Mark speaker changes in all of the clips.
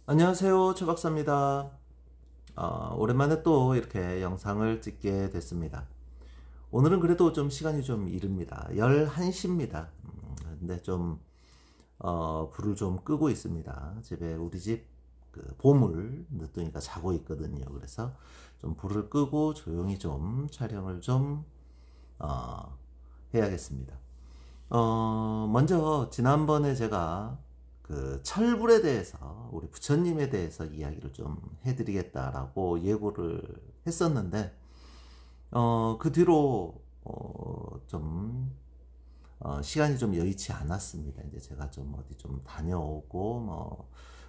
Speaker 1: 안녕하세요, 최 박사입니다. 오랜만에 또 이렇게 영상을 찍게 됐습니다. 오늘은 그래도 좀 시간이 좀 이릅니다. 11시입니다. 근데 좀 불을 좀 끄고 있습니다. 집에 우리 집 보물 늦둥이가 자고 있거든요. 그래서 좀 불을 끄고 조용히 좀 촬영을 좀 어, 해야겠습니다. 먼저 지난번에 제가 그 철불에 대해서 우리 부처님에 대해서 이야기를 좀 해드리겠다라고 예고를 했었는데 그 뒤로 좀 시간이 좀 여의치 않았습니다. 이제 제가 좀 어디 좀 다녀오고 뭐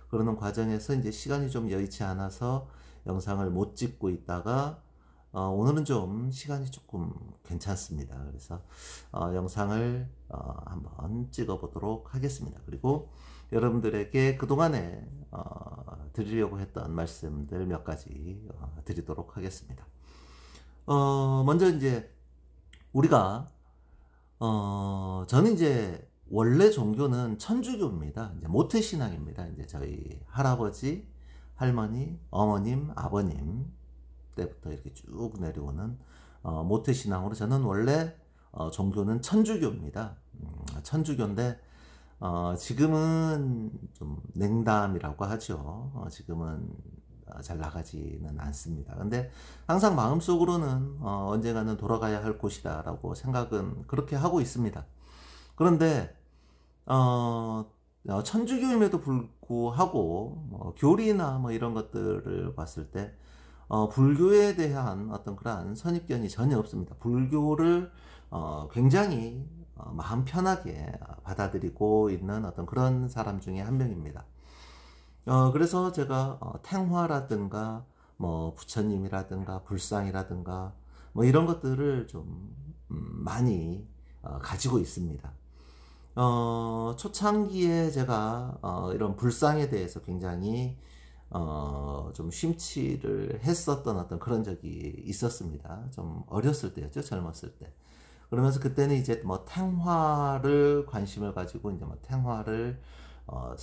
Speaker 1: 그러는 과정에서 이제 시간이 좀 여의치 않아서 영상을 못 찍고 있다가 오늘은 좀 시간이 조금 괜찮습니다. 그래서 영상을 한번 찍어 보도록 하겠습니다. 그리고 여러분들에게 그동안에 드리려고 했던 말씀들 몇 가지 드리도록 하겠습니다. 먼저 이제 우리가 저는 이제 원래 종교는 천주교입니다. 이제 모태신앙입니다. 이제 저희 할아버지, 할머니, 어머님, 아버님 때부터 이렇게 쭉 내려오는 모태신앙으로 저는 원래 종교는 천주교입니다. 천주교인데 지금은 좀 냉담이라고 하죠. 지금은 잘 나가지는 않습니다. 근데 항상 마음속으로는 언젠가는 돌아가야 할 곳이다 라고 생각은 그렇게 하고 있습니다. 그런데 천주교임에도 불구하고 뭐 교리나 뭐 이런 것들을 봤을 때 불교에 대한 어떤 그러한 선입견이 전혀 없습니다. 불교를 굉장히 마음 편하게 받아들이고 있는 어떤 그런 사람 중에 한 명입니다. 그래서 제가 탱화라든가 뭐 부처님이라든가 불상이라든가 뭐 이런 것들을 좀 많이 가지고 있습니다. 초창기에 제가 이런 불상에 대해서 굉장히 좀 심취를 했었던 어떤 그런 적이 있었습니다. 좀 어렸을 때였죠, 젊었을 때. 그러면서 그때는 이제 뭐 탱화를 관심을 가지고 이제 뭐 탱화를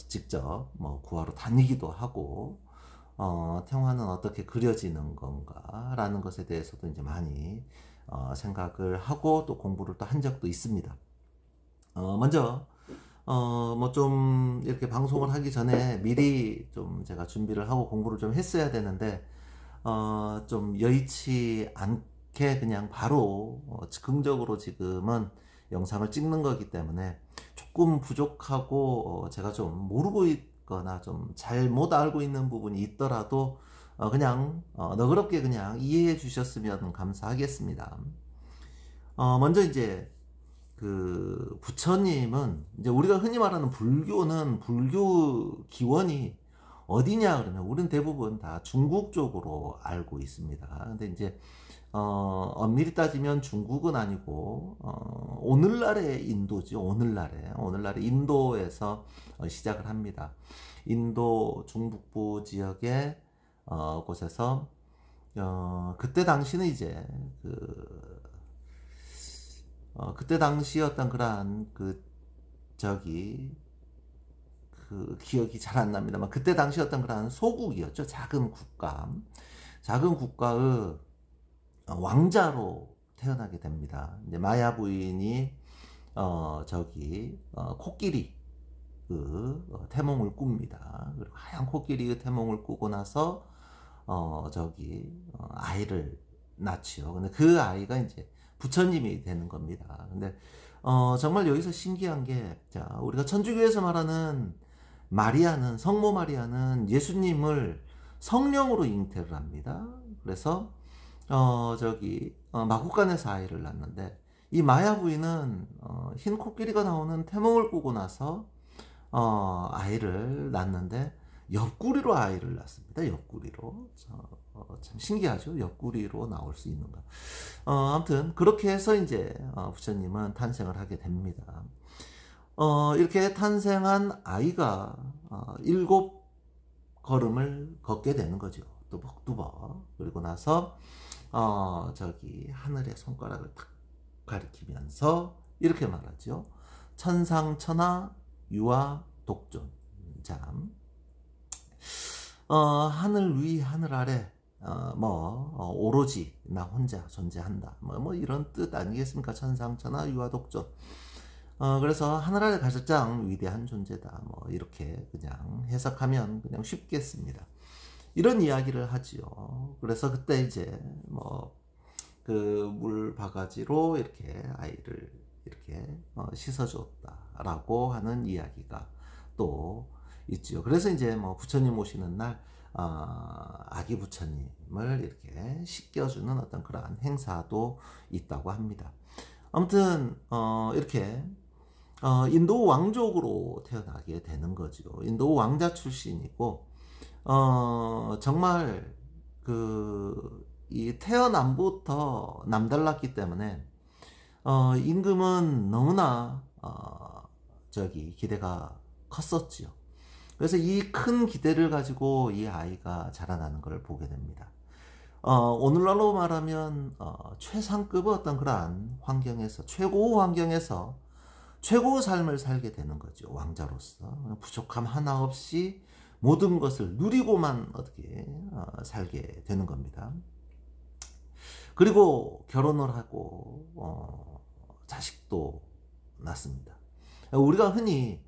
Speaker 1: 직접 뭐 구하러 다니기도 하고 탱화는 어떻게 그려지는 건가라는 것에 대해서도 이제 많이 생각을 하고 또 공부를 또 한 적도 있습니다. 먼저 뭐 좀 이렇게 방송을 하기 전에 미리 좀 제가 준비를 하고 공부를 좀 했어야 되는데 좀 여의치 않게 그냥 바로 즉흥적으로 지금은 영상을 찍는 거기 때문에 조금 부족하고 제가 좀 모르고 있거나 좀 잘못 알고 있는 부분이 있더라도 그냥 너그럽게 그냥 이해해 주셨으면 감사하겠습니다. 먼저 이제 그 부처님은 이제 우리가 흔히 말하는 불교는 불교 기원이 어디냐 그러면 우리는 대부분 다 중국 쪽으로 알고 있습니다. 근데 이제 엄밀히 따지면 중국은 아니고 오늘날의 인도죠. 오늘날의 인도에서 시작을 합니다. 인도 중북부 지역의 곳에서 그때 당시는 이제 그때 당시 어떤 그러한 저기 기억이 잘 안 납니다만 그때 당시 어떤 그러한 소국이었죠. 작은 국가의 왕자로 태어나게 됩니다. 이제 마야 부인이 코끼리 태몽을 꿉니다. 그리고 하얀 코끼리의 태몽을 꾸고 나서 아이를 낳지요. 근데 그 아이가 이제 부처님이 되는 겁니다. 근데 정말 여기서 신기한 게, 자, 우리가 천주교에서 말하는 성모 마리아는 예수님을 성령으로 잉태를 합니다. 그래서 마국간에서 아이를 낳는데 이 마야 부인은 흰 코끼리가 나오는 태몽을 꾸고 나서 아이를 낳는데 옆구리로 아이를 낳습니다. 옆구리로. 참 신기하죠. 옆구리로 나올 수 있는가. 아무튼 그렇게 해서 이제 부처님은 탄생을 하게 됩니다. 이렇게 탄생한 아이가 7걸음을 걷게 되는 거죠. 뚜벅뚜벅. 그리고 나서 하늘에 손가락을 탁 가리키면서 이렇게 말하죠. 천상천하 유아 독존. 참 하늘 위 하늘 아래 오로지 나 혼자 존재한다 뭐 이런 뜻 아니겠습니까? 천상천하 유아독존. 그래서 하늘 아래 가장 위대한 존재다 뭐 이렇게 그냥 해석하면 그냥 쉽겠습니다. 이런 이야기를 하지요. 그래서 그때 이제 그 물 바가지로 이렇게 아이를 이렇게 씻어줬다라고 하는 이야기가 또 있지요. 그래서 이제 부처님 오시는 날 아기 부처님을 이렇게 씻겨주는 어떤 그러한 행사도 있다고 합니다. 아무튼 이렇게 인도 왕족으로 태어나게 되는 거죠. 인도 왕자 출신이고 정말 이 태어남부터 남달랐기 때문에 임금은 너무나 기대가 컸었지요. 그래서 이 큰 기대를 가지고 이 아이가 자라나는 걸 보게 됩니다. 오늘날로 말하면 최상급의 어떤 그러한 환경에서 최고의 환경에서 최고의 삶을 살게 되는 거죠. 왕자로서 부족함 하나 없이 모든 것을 누리고만 어떻게 살게 되는 겁니다. 그리고 결혼을 하고 자식도 낳습니다. 우리가 흔히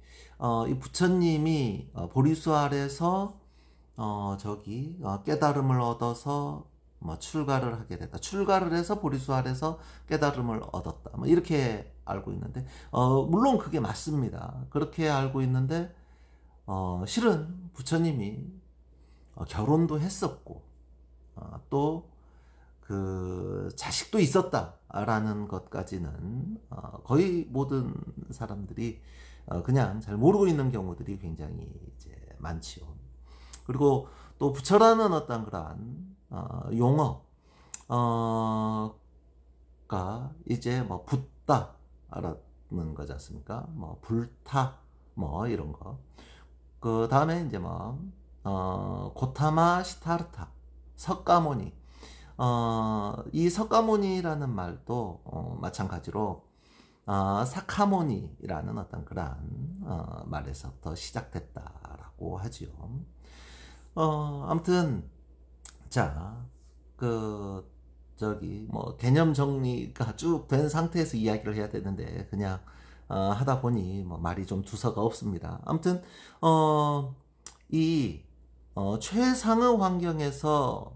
Speaker 1: 이 부처님이 보리수 아래서 깨달음을 얻어서 출가를 하게 됐다. 출가를 해서 보리수 아래서 깨달음을 얻었다. 이렇게 알고 있는데 물론 그게 맞습니다. 그렇게 알고 있는데 실은 부처님이 결혼도 했었고 또 그 자식도 있었다라는 것까지는 거의 모든 사람들이 그냥 잘 모르고 있는 경우들이 굉장히 이제 많지요. 그리고 또 부처라는 어떤 그러한 용어가 이제 붓다라는 거지 않습니까? 불타 이런 거. 그 다음에 이제 고타마 시타르타 석가모니. 이 석가모니라는 말도 마찬가지로 사카모니라는 어떤 그러한 말에서부터 시작됐다라고 하지요. 아무튼 자, 개념 정리가 쭉 된 상태에서 이야기를 해야 되는데 그냥 하다 보니 말이 좀 두서가 없습니다. 아무튼 이 최상의 환경에서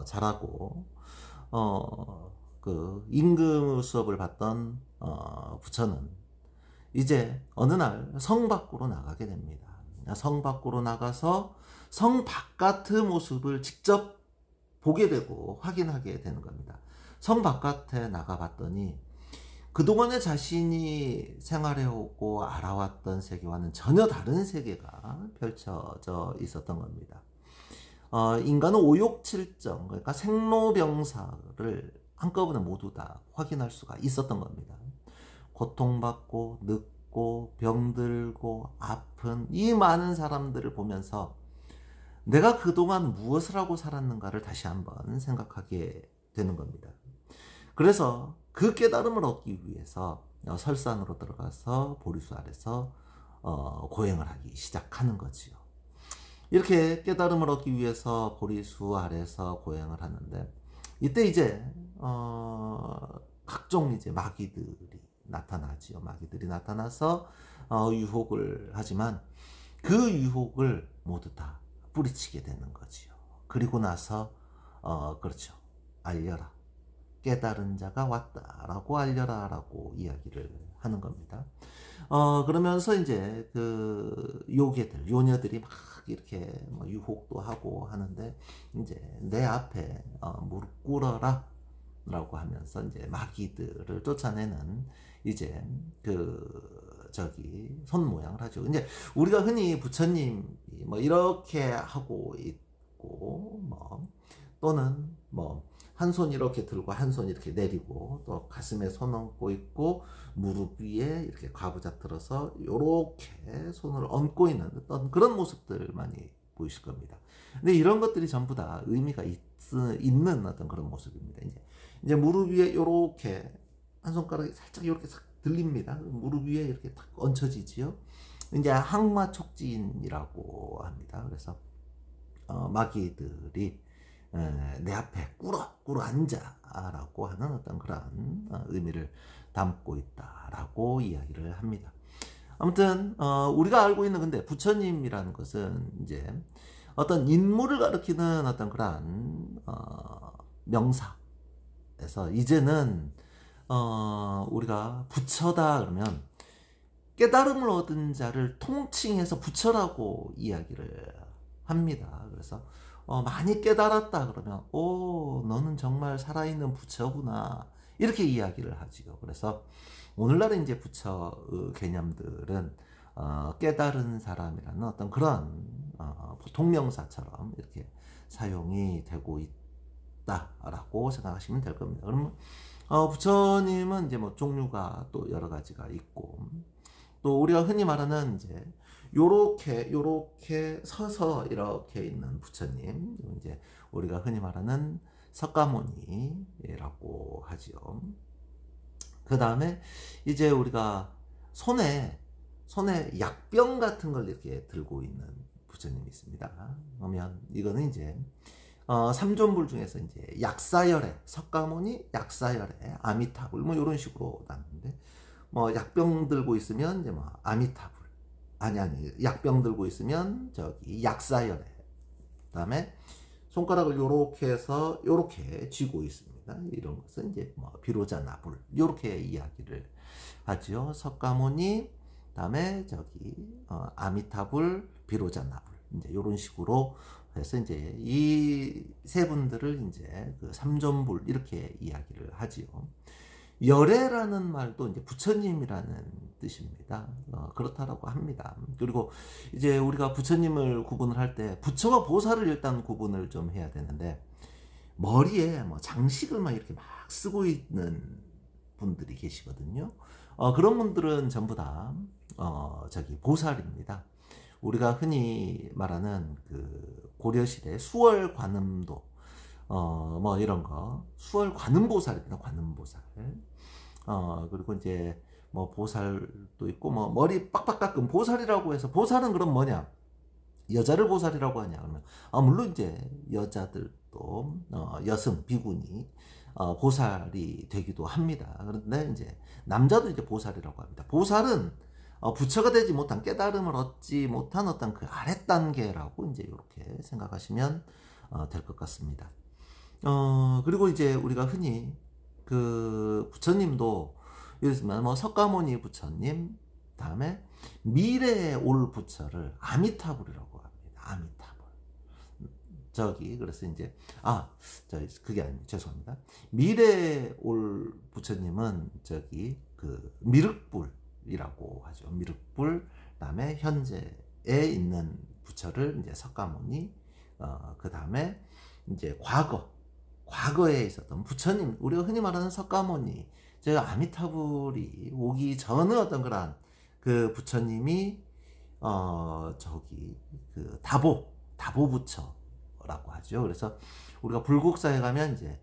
Speaker 1: 자라고 그 임금 수업을 받던 부처는 이제 어느 날 성 밖으로 나가게 됩니다. 성 밖으로 나가서 성 바깥의 모습을 직접 보게 되고 확인하게 되는 겁니다. 성 바깥에 나가봤더니 그동안에 자신이 생활해오고 알아왔던 세계와는 전혀 다른 세계가 펼쳐져 있었던 겁니다. 인간은 오욕칠정, 그러니까 생로병사를 한꺼번에 모두 다 확인할 수가 있었던 겁니다. 고통받고 늙고 병들고 아픈 이 많은 사람들을 보면서 내가 그동안 무엇을 하고 살았는가를 다시 한번 생각하게 되는 겁니다. 그래서 그 깨달음을 얻기 위해서 설산으로 들어가서 보리수 아래서 고행을 하기 시작하는 거지요. 이렇게 깨달음을 얻기 위해서 보리수 아래서 고행을 하는데 이때 이제 각종 이제 마귀들이 나타나지요. 마귀들이 나타나서 유혹을 하지만 그 유혹을 모두 다 뿌리치게 되는 거지요. 그리고 나서 그렇죠. 알려라. 깨달은 자가 왔다라고 알려라 라고 이야기를 하는 겁니다. 그러면서 이제 그 요녀들이 막 이렇게 유혹도 하고 하는데 이제 내 앞에 무릎 꿇어라 라고 하면서 이제 마귀들을 쫓아내는 이제 손 모양을 하죠. 이제 우리가 흔히 부처님이 이렇게 하고 있고 또는 한 손 이렇게 들고 한 손 이렇게 내리고 또 가슴에 손 얹고 있고 무릎 위에 이렇게 과부자 들어서 이렇게 손을 얹고 있는 어떤 그런 모습들 많이 보이실 겁니다. 근데 이런 것들이 전부 다 의미가 있는 어떤 그런 모습입니다. 이제 무릎 위에 이렇게 한 손가락이 살짝 이렇게 싹 들립니다. 무릎 위에 이렇게 딱 얹혀지지요. 이제 항마촉진이라고 합니다. 그래서 마귀들이 내 앞에 꿇어 앉아라고 하는 어떤 그런 의미를 담고 있다라고 이야기를 합니다. 아무튼 우리가 알고 있는 근데 부처님이라는 것은 이제 어떤 인물을 가리키는 어떤 그런 명사에서 이제는 우리가 부처다 그러면 깨달음을 얻은 자를 통칭해서 부처라고 이야기를 합니다. 그래서 많이 깨달았다 그러면 너는 정말 살아있는 부처구나 이렇게 이야기를 하지요. 그래서 오늘날 이제 부처 개념들은 깨달은 사람이라는 어떤 그런 동명사처럼 이렇게 사용이 되고 있다라고 생각하시면 될 겁니다. 그러면 부처님은 이제 뭐 종류가 또 여러 가지가 있고 또 우리가 흔히 말하는 이제 요렇게 서서 이렇게 있는 부처님, 이제 우리가 흔히 말하는 석가모니라고 하지요. 그 다음에 이제 우리가 손에 약병 같은 걸 이렇게 들고 있는 부처님이 있습니다. 그러면 이거는 이제 삼존불 중에서 이제 약사열애, 석가모니, 약사열애, 아미타불 뭐 이런 식으로 나누는데 뭐 약병 들고 있으면 이제 뭐 아미타불 아니 약병 들고 있으면 저기 약사열애. 그다음에 손가락을 요렇게 해서 요렇게 쥐고 있습니다. 이런 것은 이제 뭐 비로자나불 요렇게 이야기를 하죠. 석가모니, 그다음에 저기 아미타불, 비로자나불 이제 이런 식으로 해서 이제 이 세 분들을 이제 그 삼존불 이렇게 이야기를 하지요. 열애라는 말도 이제 부처님이라는 뜻입니다. 그렇다라고 합니다. 그리고 이제 우리가 부처님을 구분을 할 때 부처와 보살을 일단 구분을 좀 해야 되는데 머리에 뭐 장식을 막 이렇게 막 쓰고 있는 분들이 계시거든요. 그런 분들은 전부 다 저기 보살입니다. 우리가 흔히 말하는 그 고려시대 수월 관음도 뭐 이런 거 수월 관음보살입니다. 관음보살. 그리고 이제 뭐 보살도 있고 뭐 머리 빡빡 깎은 보살이라고 해서 보살은 그럼 뭐냐? 여자를 보살이라고 하냐? 그러면 물론 이제 여자들도 여성 비구니 보살이 되기도 합니다. 그런데 이제 남자도 이제 보살이라고 합니다. 보살은 부처가 되지 못한 깨달음을 얻지 못한 어떤 그 아랫 단계라고 이제 이렇게 생각하시면 될 것 같습니다. 그리고 이제 우리가 흔히 그 부처님도 예를 들면 뭐 석가모니 부처님 다음에 미래에 올 부처를 아미타불이라고 합니다. 아미타불. 저기 그래서 이제 그게 아닙니다. 죄송합니다. 미래에 올 부처님은 저기 그 미륵불이라고 하죠. 미륵불. 그다음에 현재에 있는 부처를 이제 석가모니. 그다음에 이제 과거에 있었던 부처님, 우리가 흔히 말하는 석가모니, 저 아미타불이 오기 전의 어떤 그런 그 부처님이 저기 그 다보 부처라고 하죠. 그래서 우리가 불국사에 가면 이제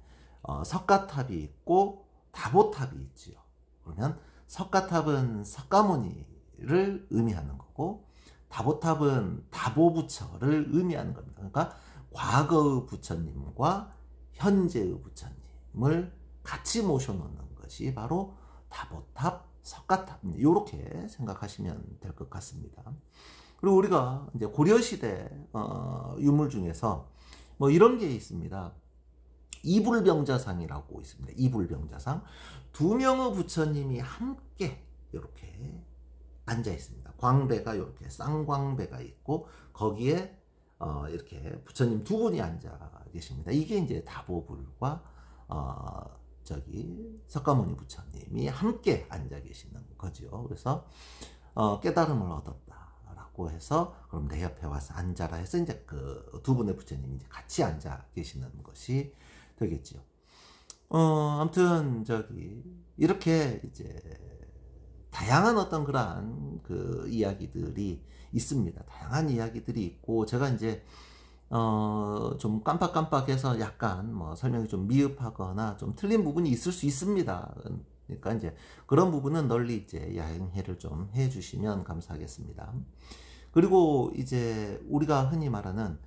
Speaker 1: 석가탑이 있고 다보탑이 있지요. 그러면 석가탑은 석가모니를 의미하는 거고 다보탑은 다보부처를 의미하는 겁니다. 그러니까 과거의 부처님과 현재의 부처님을 같이 모셔놓는 것이 바로 다보탑, 석가탑 이렇게 생각하시면 될 것 같습니다. 그리고 우리가 이제 고려시대 유물 중에서 뭐 이런 게 있습니다. 이불병자상이라고 있습니다. 이불병자상. 두 명의 부처님이 함께 이렇게 앉아 있습니다. 광배가 이렇게 쌍광배가 있고 거기에 이렇게 부처님 두 분이 앉아 계십니다. 이게 이제 다보불과 저기 석가모니 부처님이 함께 앉아 계시는 거죠. 그래서 깨달음을 얻었다라고 해서 그럼 내 옆에 와서 앉아라 해서 이제 그 두 분의 부처님이 이제 같이 앉아 계시는 것이 되겠죠. 아무튼 저기 이렇게 이제 다양한 어떤 그러한 그 이야기들이 있습니다. 다양한 이야기들이 있고 제가 이제 좀 깜빡깜빡해서 약간 뭐 설명이 좀 미흡하거나 좀 틀린 부분이 있을 수 있습니다. 그러니까 이제 그런 부분은 널리 이제 양해를 좀 해주시면 감사하겠습니다. 그리고 이제 우리가 흔히 말하는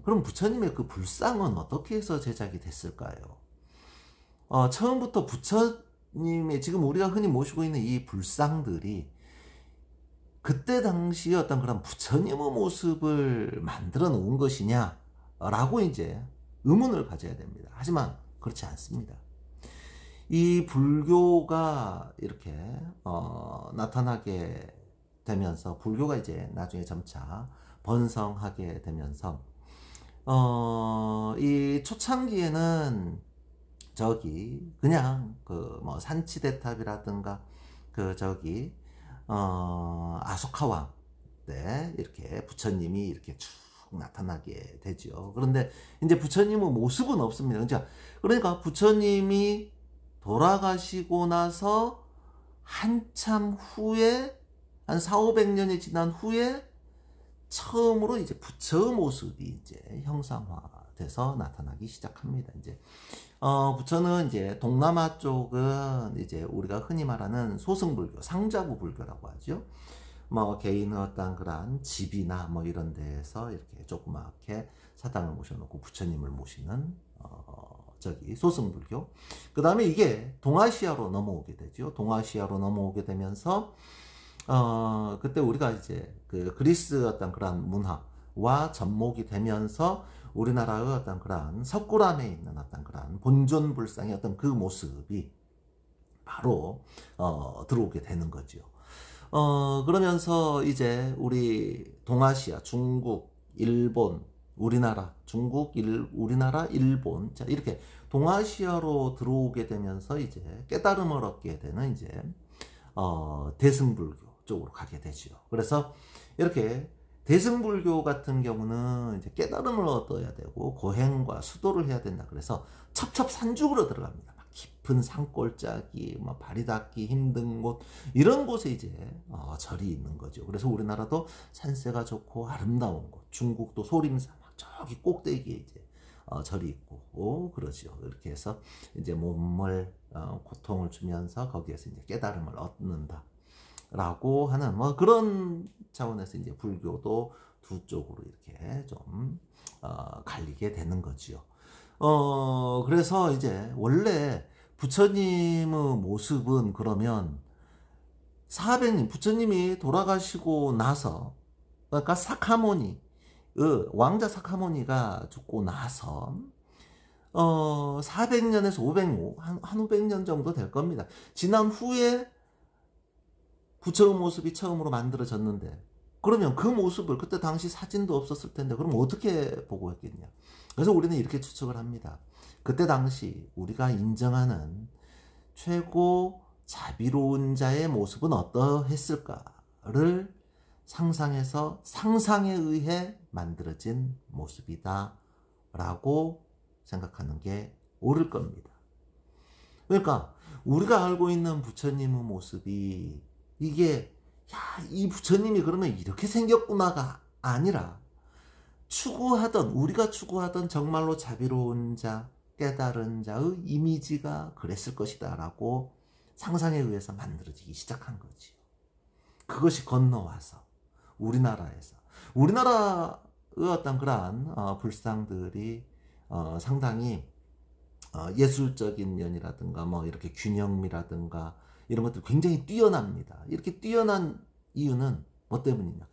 Speaker 1: 그럼 부처님의 그 불상은 어떻게 해서 제작이 됐을까요? 처음부터 부처님의 지금 우리가 흔히 모시고 있는 이 불상들이 그때 당시 어떤 그런 부처님의 모습을 만들어 놓은 것이냐라고 이제 의문을 가져야 됩니다. 하지만 그렇지 않습니다. 이 불교가 이렇게 나타나게 되면서 불교가 이제 나중에 점차 번성하게 되면서 이 초창기에는 저기 그냥 그 뭐 산치대탑이라든가 그 저기 아소카왕 때 이렇게 부처님이 이렇게 쭉 나타나게 되죠. 그런데 이제 부처님의 모습은 없습니다. 그러니까 부처님이 돌아가시고 나서 한참 후에 한 4,500년이 지난 후에 처음으로 이제 부처의 모습이 이제 형상화돼서 나타나기 시작합니다. 이제 부처는 이제 동남아 쪽은 이제 우리가 흔히 말하는 소승불교, 상자부 불교라고 하죠. 뭐 개인의 어떤 그런 집이나 뭐 이런 데에서 이렇게 조그맣게 사당을 모셔놓고 부처님을 모시는 저기 소승불교. 그 다음에 이게 동아시아로 넘어오게 되죠. 동아시아로 넘어오게 되면서 그때 우리가 이제 그 그리스 어떤 그런 문화와 접목이 되면서 우리나라의 어떤 그런 석굴암에 있는 어떤 그런 본존불상의 어떤 그 모습이 바로 들어오게 되는 거죠. 그러면서 이제 우리 동아시아, 중국, 일본, 우리나라, 우리나라, 일본, 자, 이렇게 동아시아로 들어오게 되면서 이제 깨달음을 얻게 되는 이제, 대승불교 쪽으로 가게 되죠. 그래서 이렇게 대승불교 같은 경우는 이제 깨달음을 얻어야 되고, 고행과 수도를 해야 된다. 그래서 첩첩산중으로 들어갑니다. 막 깊은 산골짜기, 뭐 발이 닿기 힘든 곳, 이런 곳에 이제, 절이 있는 거죠. 그래서 우리나라도 산세가 좋고 아름다운 곳, 중국도 소림사, 저기 꼭대기에 이제 절이 있고 그러죠. 이렇게 해서 이제 몸을 고통을 주면서 거기에서 이제 깨달음을 얻는다라고 하는 뭐 그런 차원에서 이제 불교도 두 쪽으로 이렇게 좀 갈리게 되는 거지요. 그래서 이제 원래 부처님의 모습은 그러면 400년 부처님이 돌아가시고 나서 그러니까 사카모니 왕자 사카모니가 죽고 나서 400년에서 500년, 한 500년 정도 될 겁니다. 지난 후에 부처의 모습이 처음으로 만들어졌는데 그러면 그 모습을 그때 당시 사진도 없었을 텐데 그럼 어떻게 보고 했겠냐. 그래서 우리는 이렇게 추측을 합니다. 그때 당시 우리가 인정하는 최고 자비로운 자의 모습은 어떠했을까를 상상해서 상상에 의해 만들어진 모습이다 라고 생각하는 게 옳을 겁니다. 그러니까 우리가 알고 있는 부처님의 모습이 이게 이 부처님이 그러면 이렇게 생겼구나가 아니라 우리가 추구하던 정말로 자비로운 자, 깨달은 자의 이미지가 그랬을 것이다 라고 상상에 의해서 만들어지기 시작한 거지요. 그것이 건너와서 우리나라의 어떤 그러한 불상들이 상당히 예술적인 면이라든가 뭐 이렇게 균형미라든가 이런 것들 굉장히 뛰어납니다. 이렇게 뛰어난 이유는 뭐 때문이냐?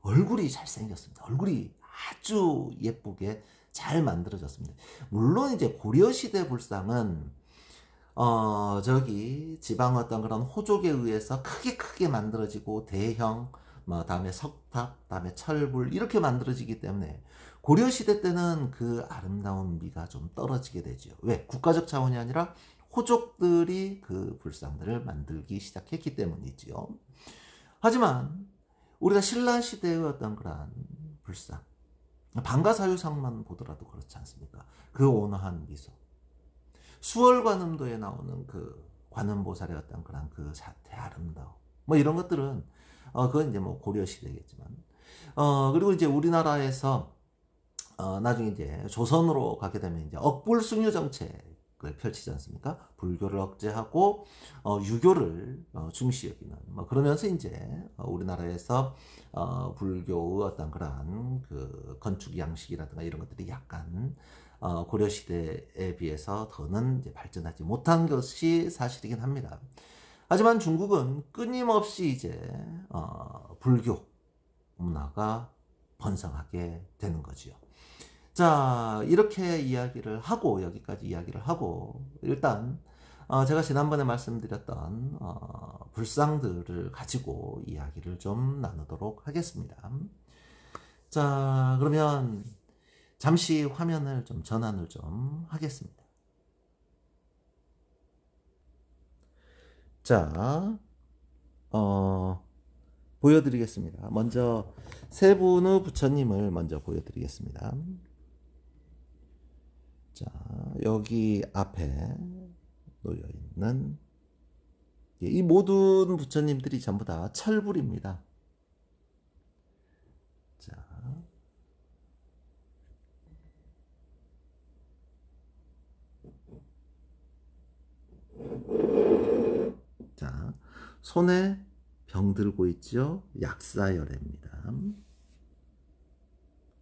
Speaker 1: 얼굴이 잘생겼습니다. 얼굴이 아주 예쁘게 잘 만들어졌습니다. 물론 이제 고려시대 불상은 저기 지방 어떤 그런 호족에 의해서 크게 만들어지고 대형 다음에 석탑, 다음에 철불 이렇게 만들어지기 때문에 고려시대 때는 그 아름다운 미가 좀 떨어지게 되죠. 왜? 국가적 차원이 아니라 호족들이 그 불상들을 만들기 시작했기 때문이지요. 하지만 우리가 신라시대의 어떤 그런 불상, 방가사유상만 보더라도 그렇지 않습니까? 그 온화한 미소, 수월관음도에 나오는 그 관음보살의 어떤 그런 그 자태 아름다움, 뭐 이런 것들은 그건 이제 뭐 고려시대겠지만, 그리고 이제 우리나라에서, 나중에 이제 조선으로 가게 되면 이제 억불숭유 정책, 정책을 펼치지 않습니까? 불교를 억제하고 유교를 중시 여기는 뭐 그러면서 이제 우리나라에서 불교의 어떤 그러한 그 건축 양식이라든가 이런 것들이 약간 고려 시대에 비해서 더는 이제 발전하지 못한 것이 사실이긴 합니다. 하지만 중국은 끊임없이 이제 불교 문화가 번성하게 되는 거지요. 자, 이렇게 이야기를 하고 여기까지 이야기를 하고 일단 제가 지난번에 말씀드렸던 불상들을 가지고 이야기를 좀 나누도록 하겠습니다. 자, 그러면 잠시 화면을 좀 전환을 좀 하겠습니다. 자, 보여드리겠습니다. 먼저 세 분의 부처님을 먼저 보여드리겠습니다. 자, 여기 앞에 놓여 있는 이 모든 부처님들이 전부 다 철불입니다. 자, 손에 병 들고 있죠? 약사열애입니다.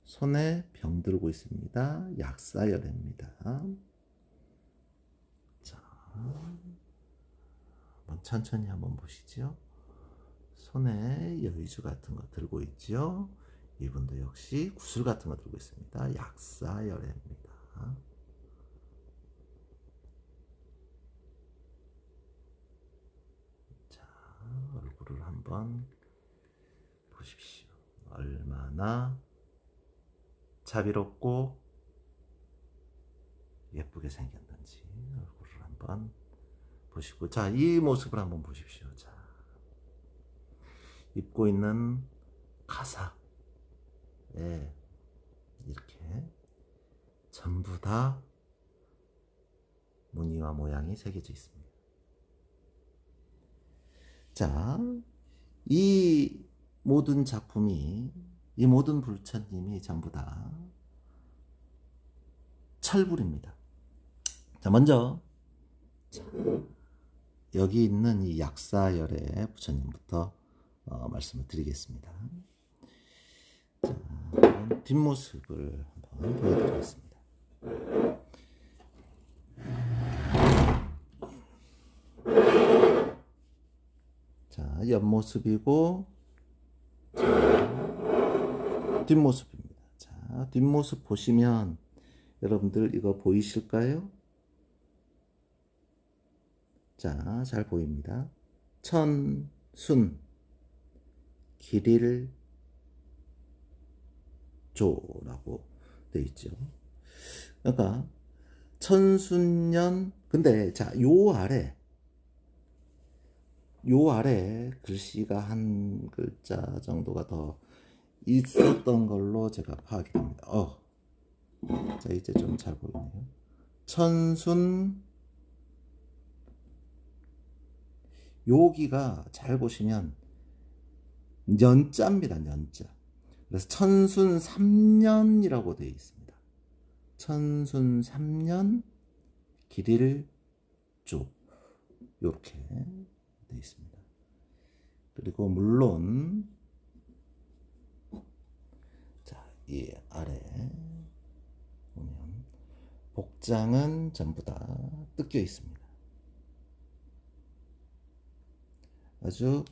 Speaker 1: 손에 병 들고 있습니다. 약사열애입니다. 자, 한번 천천히 한번 보시죠. 손에 여의주 같은 거 들고 있죠? 이분도 역시 구슬 같은 거 들고 있습니다. 약사열애입니다. 자, 얼굴을 한번 보십시오. 얼마나 자비롭고 예쁘게 생겼는지 얼굴을 한번 보시고, 자, 이 모습을 한번 보십시오. 자, 입고 있는 가사, 예, 이렇게 전부 다 무늬와 모양이 새겨져 있습니다. 자, 이 모든 작품이, 이 모든 부처님이 전부 다 철불입니다. 자, 먼저 여기 있는 이 약사열애 부처님부터 말씀을 드리겠습니다. 자, 뒷모습을 한번 보여드리겠습니다. 자, 옆모습이고, 자, 뒷모습입니다. 자, 뒷모습 보시면 여러분들 이거 보이실까요? 자, 잘 보입니다. 천순 길일조라고 되어 있죠. 그러니까 천순년, 근데 자, 요 아래 글씨가 한 글자 정도가 더 있었던 걸로 제가 파악이 됩니다. 자, 이제 좀 잘 보이네요. 천순, 여기가 잘 보시면 년자입니다. 년자. 그래서 천순 3년이라고 되어 있습니다. 천순 3년 길일조, 이렇게 되어 있습니다. 그리고 물론 자, 이 아래 보면 복장은 전부 다 뜯겨 있습니다. 아주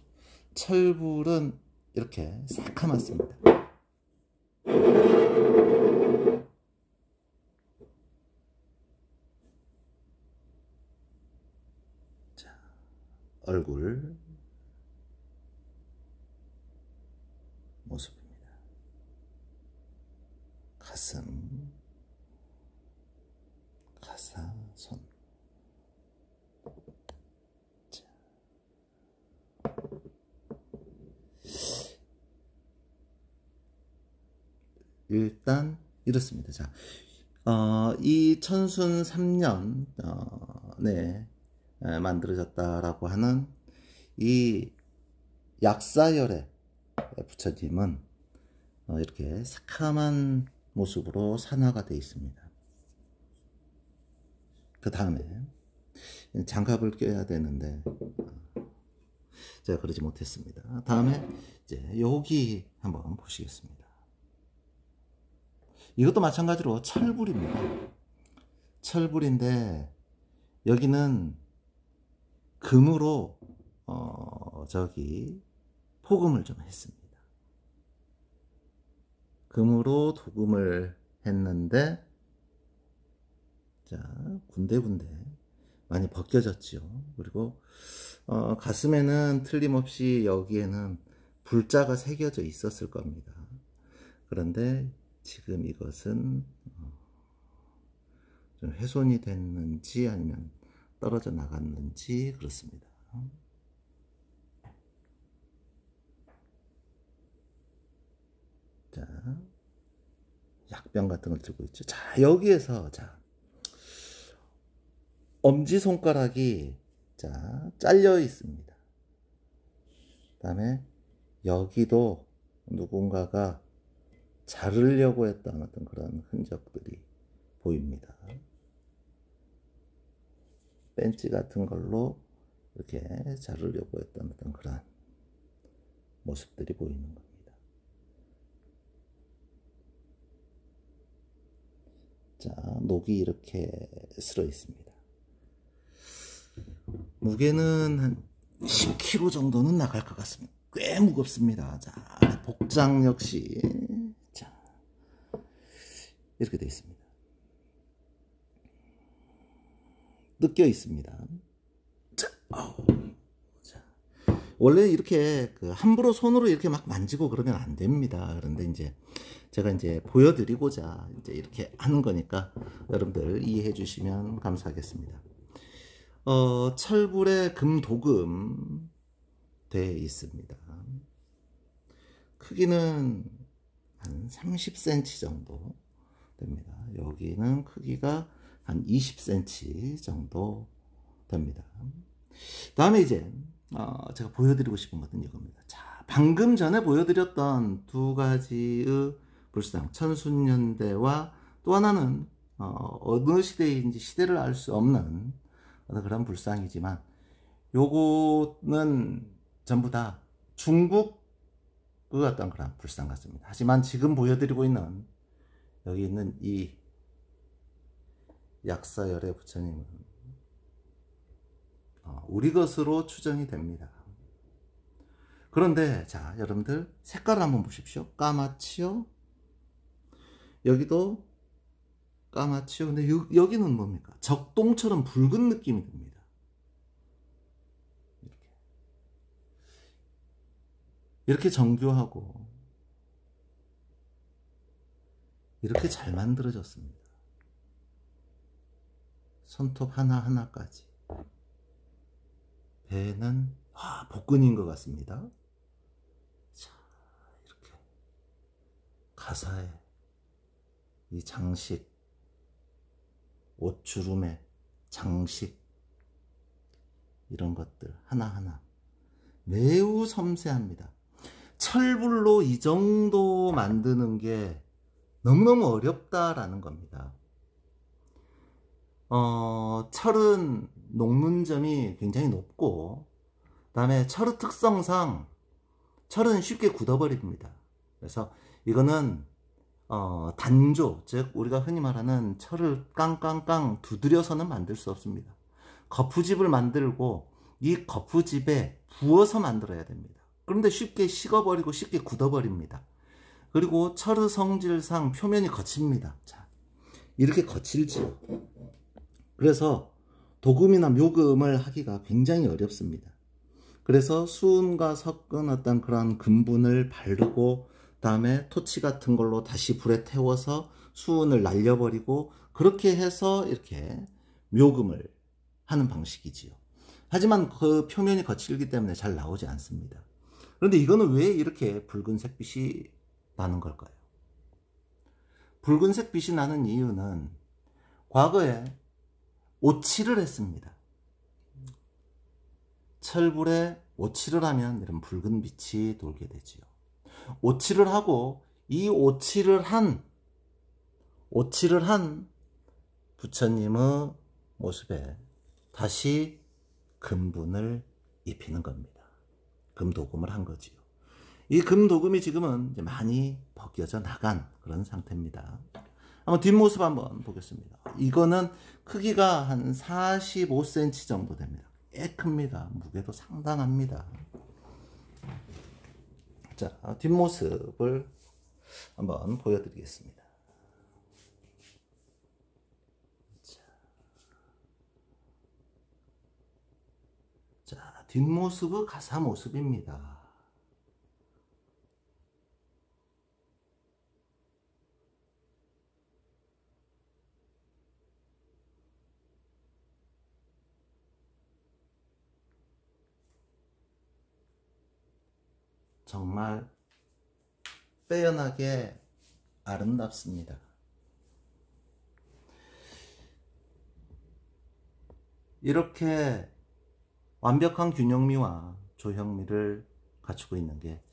Speaker 1: 철불은 이렇게 새카맣습니다. 자, 얼굴 모습입니다. 가슴, 가사, 손. 자, 일단 이렇습니다. 자, 이 천순 3년 만들어졌다라고 하는 이 약사열애 부처님은 이렇게 새카만 모습으로 산화가 되어 있습니다. 그 다음에 장갑을 껴야 되는데 제가 그러지 못했습니다. 다음에 이제 여기 한번 보시겠습니다. 이것도 마찬가지로 철불입니다. 철불인데 여기는 금으로 저기 포금을 좀 했습니다. 금으로 도금을 했는데 자 군데군데 많이 벗겨졌죠. 그리고 가슴에는 틀림없이 여기에는 불자가 새겨져 있었을 겁니다. 그런데 지금 이것은 좀 훼손이 됐는지 아니면 떨어져 나갔는지 그렇습니다. 자, 약병 같은 걸 들고 있죠. 자, 여기에서 자 엄지손가락이 자 잘려 있습니다. 그 다음에 여기도 누군가가 자르려고 했던 어떤 그런 흔적들이 보입니다. 벤치 같은 걸로 이렇게 자르려고 했던 어떤 그런 모습들이 보이는 겁니다. 자, 녹이 이렇게 쓸어 있습니다. 무게는 한 10kg 정도는 나갈 것 같습니다. 꽤 무겁습니다. 자, 복장 역시 자 이렇게 되어 있습니다. 느껴 있습니다. 자, 자, 원래 이렇게 함부로 손으로 이렇게 막 만지고 그러면 안 됩니다. 그런데 이제 제가 이제 보여드리고자 이제 이렇게 하는 거니까 여러분들 이해해 주시면 감사하겠습니다. 철불에 금도금 되어 있습니다. 크기는 한 30cm 정도 됩니다. 여기는 크기가 한 20cm 정도 됩니다. 다음에 이제 제가 보여드리고 싶은 것은 이겁니다. 자, 방금 전에 보여드렸던 두 가지의 불상, 천순년대와 또 하나는 어느 시대인지 시대를 알 수 없는 그런 불상이지만 요거는 전부 다 중국 그 어떤 그런 불상 같습니다. 하지만 지금 보여드리고 있는 여기 있는 이 약사열의 부처님은 우리 것으로 추정이 됩니다. 그런데 자 여러분들 색깔을 한번 보십시오. 까맣지요? 여기도 까맣지요? 근데 여기는 뭡니까? 적동처럼 붉은 느낌이 듭니다. 이렇게 정교하고 이렇게 잘 만들어졌습니다. 손톱 하나하나까지. 배는 복근인 것 같습니다. 자, 이렇게 가사에 이 장식, 옷주름의 장식 이런 것들 하나하나 매우 섬세합니다. 철불로 이 정도 만드는 게 너무너무 어렵다라는 겁니다. 철은 녹는 점이 굉장히 높고 그 다음에 철의 특성상 철은 쉽게 굳어버립니다. 그래서 이거는 단조, 즉 우리가 흔히 말하는 철을 깡깡깡 두드려서는 만들 수 없습니다. 거푸집을 만들고 이 거푸집에 부어서 만들어야 됩니다. 그런데 쉽게 식어버리고 쉽게 굳어버립니다. 그리고 철의 성질상 표면이 거칩니다. 자, 이렇게 거칠지요. 그래서 도금이나 묘금을 하기가 굉장히 어렵습니다. 그래서 수은과 섞은 어떤 그런 금분을 바르고 다음에 토치 같은 걸로 다시 불에 태워서 수은을 날려버리고 그렇게 해서 이렇게 묘금을 하는 방식이지요. 하지만 그 표면이 거칠기 때문에 잘 나오지 않습니다. 그런데 이거는 왜 이렇게 붉은색 빛이 나는 걸까요? 붉은색 빛이 나는 이유는 과거에 오칠을 했습니다. 철불에 오칠을 하면 이런 붉은 빛이 돌게 되지요. 오칠을 하고 이 오칠을 한 부처님의 모습에 다시 금분을 입히는 겁니다. 금도금을 한 거지요. 이 금도금이 지금은 이제 많이 벗겨져 나간 그런 상태입니다. 한번 뒷모습 한번 보겠습니다. 이거는 크기가 한 45cm 정도 됩니다. 꽤 큽니다. 무게도 상당합니다. 자, 뒷모습을 한번 보여드리겠습니다. 자, 뒷모습은 가사 모습입니다. 정말 빼어나게 아름답습니다. 이렇게 완벽한 균형미와 조형미를 갖추고 있는 게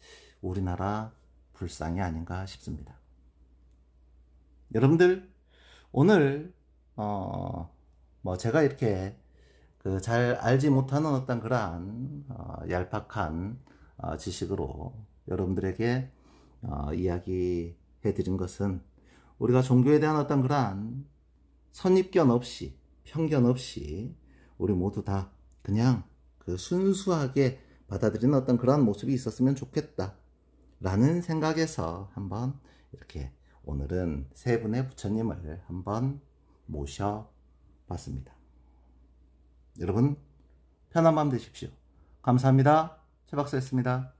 Speaker 1: 우리나라 불상이 아닌가 싶습니다. 여러분들 오늘 제가 이렇게 잘 알지 못하는 어떤 그러한 얄팍한 지식으로 여러분들에게 이야기해 드린 것은 우리가 종교에 대한 어떤 그러한 선입견 없이 편견 없이 우리 모두 다 그냥 순수하게 받아들이는 어떤 그러한 모습이 있었으면 좋겠다 라는 생각에서 한번 이렇게 오늘은 세 분의 부처님을 한번 모셔봤습니다. 여러분 편한 밤 되십시오. 감사합니다. 최 박사였습니다.